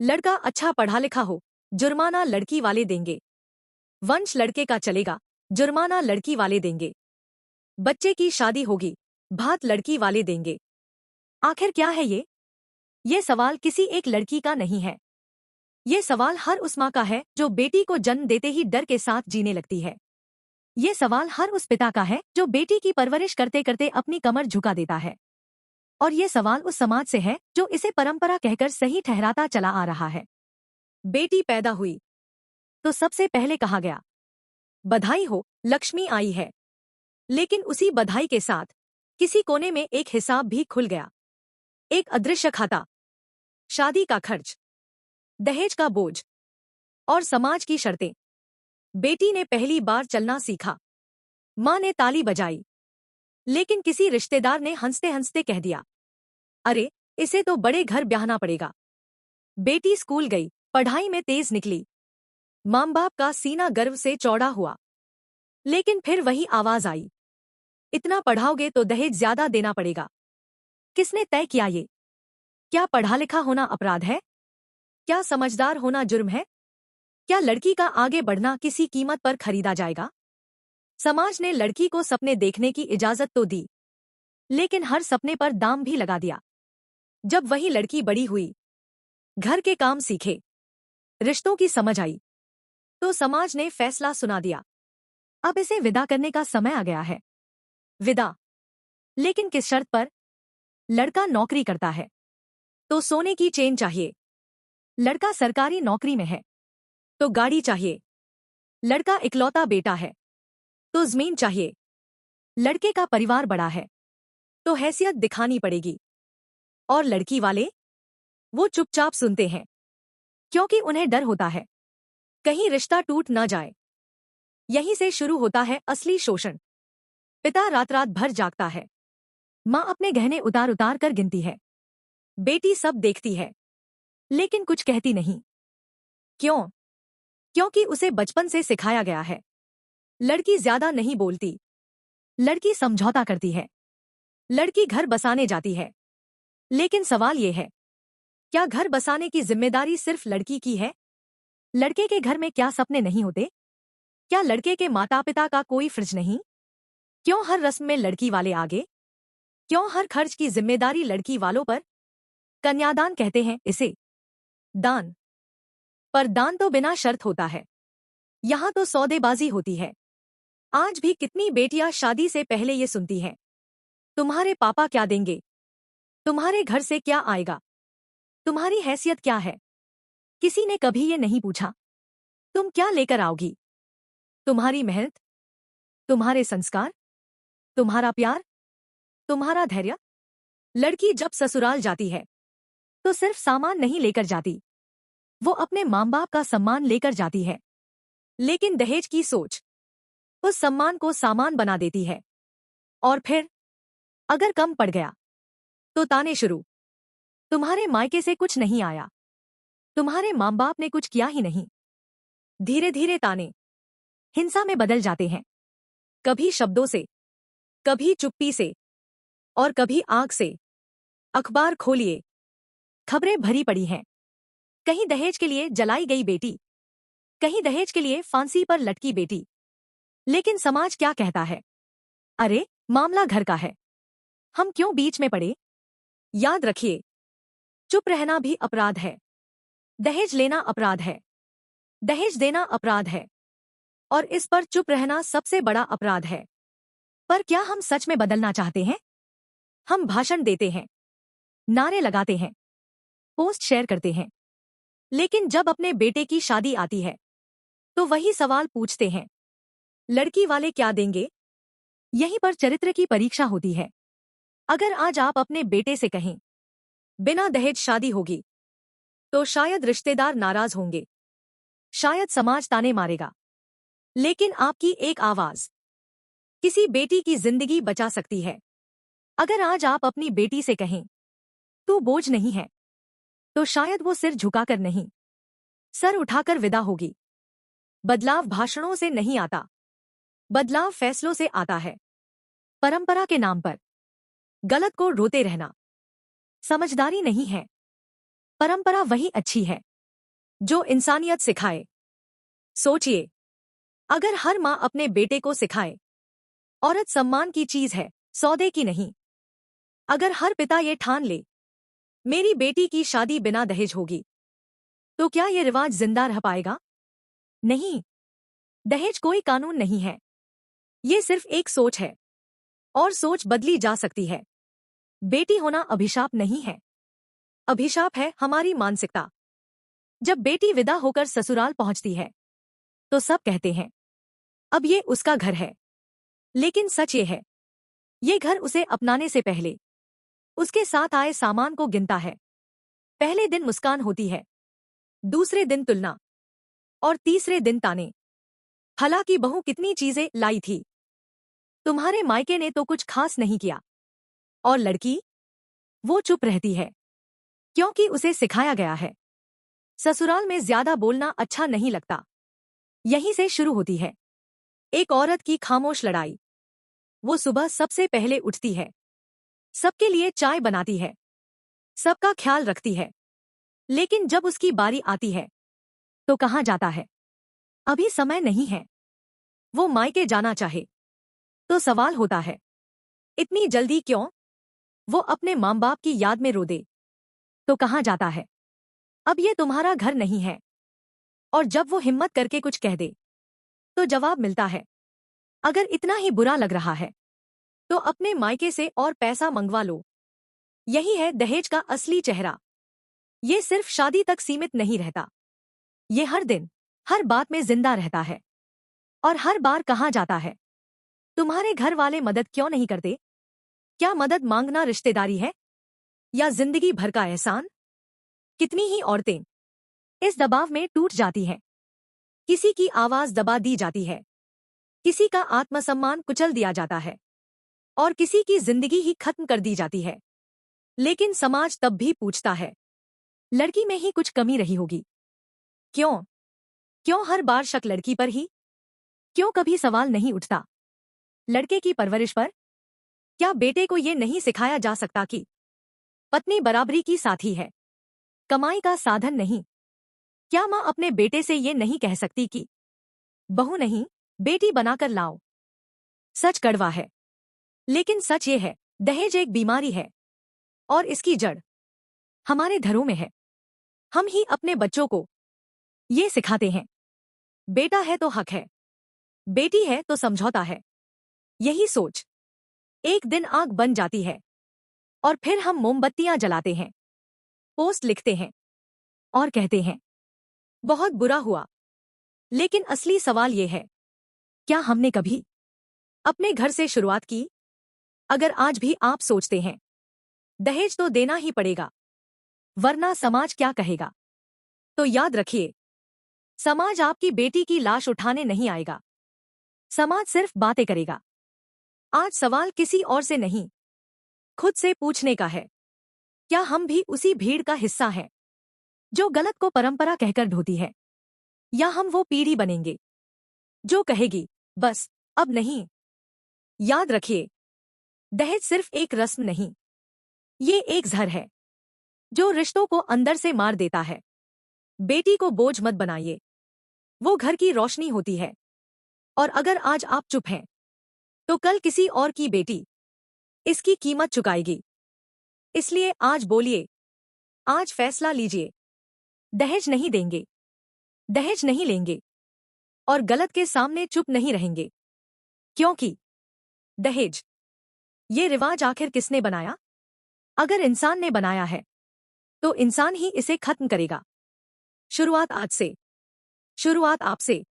लड़का अच्छा पढ़ा लिखा हो, जुर्माना लड़की वाले देंगे। वंश लड़के का चलेगा, जुर्माना लड़की वाले देंगे। बच्चे की शादी होगी, भात लड़की वाले देंगे। आखिर क्या है ये? ये सवाल किसी एक लड़की का नहीं है। ये सवाल हर उस माँ का है जो बेटी को जन्म देते ही डर के साथ जीने लगती है। ये सवाल हर उस पिता का है जो बेटी की परवरिश करते करते अपनी कमर झुका देता है। और ये सवाल उस समाज से है जो इसे परंपरा कहकर सही ठहराता चला आ रहा है। बेटी पैदा हुई तो सबसे पहले कहा गया, बधाई हो, लक्ष्मी आई है। लेकिन उसी बधाई के साथ किसी कोने में एक हिसाब भी खुल गया। एक अदृश्य खाता, शादी का खर्च, दहेज का बोझ और समाज की शर्तें। बेटी ने पहली बार चलना सीखा। माँ ने ताली बजाई, लेकिन किसी रिश्तेदार ने हंसते हंसते कह दिया, अरे, इसे तो बड़े घर ब्याहना पड़ेगा। बेटी स्कूल गई, पढ़ाई में तेज निकली। माँ बाप का सीना गर्व से चौड़ा हुआ। लेकिन फिर वही आवाज आई, इतना पढ़ाओगे तो दहेज ज्यादा देना पड़ेगा। किसने तय किया ये? क्या पढ़ा लिखा होना अपराध है? क्या समझदार होना जुर्म है? क्या लड़की का आगे बढ़ना किसी कीमत पर खरीदा जाएगा? समाज ने लड़की को सपने देखने की इजाजत तो दी, लेकिन हर सपने पर दाम भी लगा दिया। जब वही लड़की बड़ी हुई, घर के काम सीखे, रिश्तों की समझ आई, तो समाज ने फैसला सुना दिया, अब इसे विदा करने का समय आ गया है। विदा, लेकिन किस शर्त पर? लड़का नौकरी करता है तो सोने की चेन चाहिए। लड़का सरकारी नौकरी में है तो गाड़ी चाहिए। लड़का इकलौता बेटा है तो जमीन चाहिए। लड़के का परिवार बड़ा है तो हैसियत दिखानी पड़ेगी। और लड़की वाले, वो चुपचाप सुनते हैं, क्योंकि उन्हें डर होता है कहीं रिश्ता टूट ना जाए। यहीं से शुरू होता है असली शोषण। पिता रात रात भर जागता है, माँ अपने गहने उतार उतार कर गिनती है। बेटी सब देखती है, लेकिन कुछ कहती नहीं। क्यों? क्योंकि उसे बचपन से सिखाया गया है, लड़की ज्यादा नहीं बोलती, लड़की समझौता करती है, लड़की घर बसाने जाती है। लेकिन सवाल ये है, क्या घर बसाने की जिम्मेदारी सिर्फ लड़की की है? लड़के के घर में क्या सपने नहीं होते? क्या लड़के के माता पिता का कोई फर्ज नहीं? क्यों हर रस्म में लड़की वाले आगे? क्यों हर खर्च की जिम्मेदारी लड़की वालों पर? कन्यादान कहते हैं इसे, दान, पर दान तो बिना शर्त होता है। यहां तो सौदेबाजी होती है। आज भी कितनी बेटियां शादी से पहले ये सुनती हैं, तुम्हारे पापा क्या देंगे? तुम्हारे घर से क्या आएगा? तुम्हारी हैसियत क्या है? किसी ने कभी ये नहीं पूछा, तुम क्या लेकर आओगी? तुम्हारी मेहनत, तुम्हारे संस्कार, तुम्हारा प्यार, तुम्हारा धैर्य। लड़की जब ससुराल जाती है तो सिर्फ सामान नहीं लेकर जाती, वो अपने माँ बाप का सम्मान लेकर जाती है। लेकिन दहेज की सोच उस सम्मान को सामान बना देती है। और फिर अगर कम पड़ गया तो ताने शुरू, तुम्हारे मायके से कुछ नहीं आया, तुम्हारे माँ बाप ने कुछ किया ही नहीं। धीरे धीरे ताने हिंसा में बदल जाते हैं, कभी शब्दों से, कभी चुप्पी से, और कभी आग से। अखबार खोलिए, खबरें भरी पड़ी हैं। कहीं दहेज के लिए जलाई गई बेटी, कहीं दहेज के लिए फांसी पर लटकी बेटी। लेकिन समाज क्या कहता है? अरे, मामला घर का है, हम क्यों बीच में पड़े? याद रखिए, चुप रहना भी अपराध है, दहेज लेना अपराध है, दहेज देना अपराध है, और इस पर चुप रहना सबसे बड़ा अपराध है। पर क्या हम सच में बदलना चाहते हैं? हम भाषण देते हैं, नारे लगाते हैं, पोस्ट शेयर करते हैं, लेकिन जब अपने बेटे की शादी आती है तो वही सवाल पूछते हैं, लड़की वाले क्या देंगे? यहीं पर चरित्र की परीक्षा होती है। अगर आज आप अपने बेटे से कहें, बिना दहेज शादी होगी, तो शायद रिश्तेदार नाराज होंगे, शायद समाज ताने मारेगा। लेकिन आपकी एक आवाज किसी बेटी की जिंदगी बचा सकती है। अगर आज आप अपनी बेटी से कहें, तू बोझ नहीं है, तो शायद वो सिर झुकाकर नहीं, सर उठाकर विदा होगी। बदलाव भाषणों से नहीं आता, बदलाव फैसलों से आता है। परंपरा के नाम पर गलत को रोते रहना समझदारी नहीं है। परंपरा वही अच्छी है जो इंसानियत सिखाए। सोचिए, अगर हर माँ अपने बेटे को सिखाए, औरत सम्मान की चीज है, सौदे की नहीं। अगर हर पिता ये ठान ले, मेरी बेटी की शादी बिना दहेज होगी, तो क्या ये रिवाज जिंदा रह पाएगा? नहीं। दहेज कोई कानून नहीं है, ये सिर्फ एक सोच है, और सोच बदली जा सकती है। बेटी होना अभिशाप नहीं है, अभिशाप है हमारी मानसिकता। जब बेटी विदा होकर ससुराल पहुंचती है, तो सब कहते हैं, अब ये उसका घर है। लेकिन सच ये है, ये घर उसे अपनाने से पहले उसके साथ आए सामान को गिनता है। पहले दिन मुस्कान होती है, दूसरे दिन तुलना, और तीसरे दिन ताने। भला की बहू कितनी चीजें लाई थी, तुम्हारे मायके ने तो कुछ खास नहीं किया। और लड़की, वो चुप रहती है, क्योंकि उसे सिखाया गया है, ससुराल में ज्यादा बोलना अच्छा नहीं लगता। यहीं से शुरू होती है एक औरत की खामोश लड़ाई। वो सुबह सबसे पहले उठती है, सबके लिए चाय बनाती है, सबका ख्याल रखती है। लेकिन जब उसकी बारी आती है, तो कहाँ जाता है? अभी समय नहीं है। वो मायके जाना चाहे, तो सवाल होता है, इतनी जल्दी क्यों? वो अपने माँ बाप की याद में रो दे, तो कहाँ जाता है? अब ये तुम्हारा घर नहीं है। और जब वो हिम्मत करके कुछ कह दे, तो जवाब मिलता है, अगर इतना ही बुरा लग रहा है, तो अपने मायके से और पैसा मंगवा लो। यही है दहेज का असली चेहरा। ये सिर्फ शादी तक सीमित नहीं रहता, ये हर दिन, हर बात में जिंदा रहता है। और हर बार कहाँ जाता है? तुम्हारे घर वाले मदद क्यों नहीं करते? क्या मदद मांगना रिश्तेदारी है, या जिंदगी भर का एहसान? कितनी ही औरतें इस दबाव में टूट जाती हैं। किसी की आवाज दबा दी जाती है, किसी का आत्मसम्मान कुचल दिया जाता है, और किसी की जिंदगी ही खत्म कर दी जाती है। लेकिन समाज तब भी पूछता है, लड़की में ही कुछ कमी रही होगी। क्यों? क्यों हर बार शक लड़की पर ही? क्यों कभी सवाल नहीं उठता लड़के की परवरिश पर? क्या बेटे को ये नहीं सिखाया जा सकता कि पत्नी बराबरी की साथी है, कमाई का साधन नहीं? क्या माँ अपने बेटे से ये नहीं कह सकती कि बहू नहीं, बेटी बनाकर लाओ? सच कड़वा है, लेकिन सच ये है, दहेज एक बीमारी है, और इसकी जड़ हमारे घरों में है। हम ही अपने बच्चों को ये सिखाते हैं, बेटा है तो हक है, बेटी है तो समझौता है। यही सोच एक दिन आग बन जाती है, और फिर हम मोमबत्तियां जलाते हैं, पोस्ट लिखते हैं, और कहते हैं, बहुत बुरा हुआ। लेकिन असली सवाल ये है, क्या हमने कभी अपने घर से शुरुआत की? अगर आज भी आप सोचते हैं, दहेज तो देना ही पड़ेगा, वरना समाज क्या कहेगा, तो याद रखिए, समाज आपकी बेटी की लाश उठाने नहीं आएगा। समाज सिर्फ बातें करेगा। आज सवाल किसी और से नहीं, खुद से पूछने का है, क्या हम भी उसी भीड़ का हिस्सा हैं, जो गलत को परंपरा कहकर ढोती है? या हम वो पीढ़ी बनेंगे जो कहेगी, बस अब नहीं? याद रखिए, दहेज सिर्फ एक रस्म नहीं, ये एक जहर है, जो रिश्तों को अंदर से मार देता है। बेटी को बोझ मत बनाइए, वो घर की रोशनी होती है। और अगर आज आप चुप हैं, तो कल किसी और की बेटी इसकी कीमत चुकाएगी। इसलिए आज बोलिए, आज फैसला लीजिए, दहेज नहीं देंगे, दहेज नहीं लेंगे, और गलत के सामने चुप नहीं रहेंगे। क्योंकि दहेज, ये रिवाज आखिर किसने बनाया? अगर इंसान ने बनाया है, तो इंसान ही इसे खत्म करेगा। शुरुआत आज से, शुरुआत आपसे।